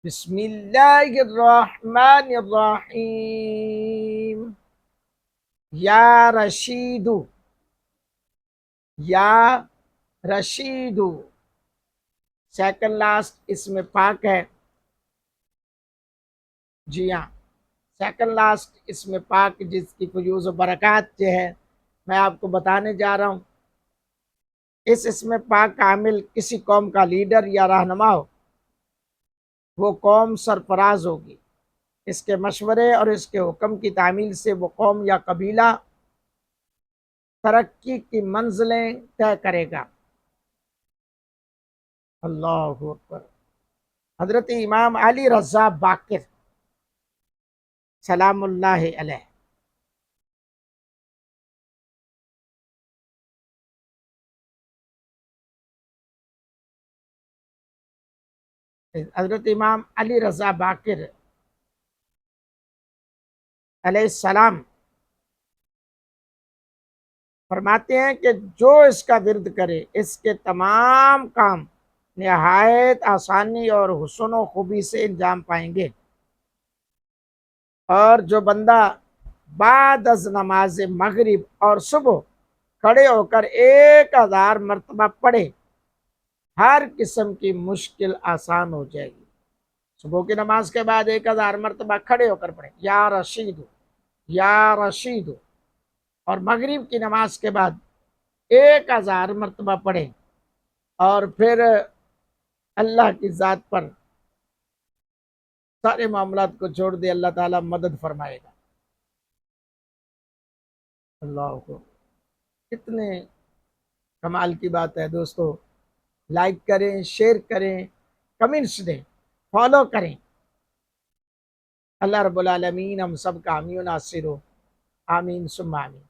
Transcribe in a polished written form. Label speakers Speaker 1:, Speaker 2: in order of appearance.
Speaker 1: بسم اللہ الرحمن الرحیم۔ یا رشیدو، یا رشیدو سیکنڈ لاسٹ اسم پاک ہے۔ جی ہاں، سیکنڈ لاسٹ اسم پاک جس کی فیوز و برکات جو ہے میں آپ کو بتانے جا رہا ہوں۔ اس اسم پاک کا عامل کسی قوم کا لیڈر یا رہنما ہو، وہ قوم سرفراز ہوگی۔ اس کے مشورے اور اس کے حکم کی تعمیل سے وہ قوم یا قبیلہ ترقی کی منزلیں طے کرے گا۔ اللہ اکبر۔ حضرت امام علی رضا باقر سلام اللہ علیہ، حضرت امام علی رضا باقر علیہ السلام فرماتے ہیں کہ جو اس کا ورد کرے اس کے تمام کام نہایت آسانی اور حسن و خوبی سے انجام پائیں گے، اور جو بندہ بعد از نماز مغرب اور صبح کھڑے ہو کر 1000 مرتبہ پڑھے، ہر قسم کی مشکل آسان ہو جائے گی۔ صبح کی نماز کے بعد 1000 مرتبہ کھڑے ہو کر پڑھے یا رشید یا رشید، اور مغرب کی نماز کے بعد 1000 مرتبہ پڑھے، اور پھر اللہ کی ذات پر سارے معاملات کو چھوڑ دے، اللہ تعالیٰ مدد فرمائے گا۔ اللہ کو کتنے کمال کی بات ہے دوستو۔ لائک کریں، شیئر کریں، کمنٹس دیں، فالو کریں۔ اللہ رب العالمین ہم سب کا حامی و ناصر ہو، آمین ثم آمین۔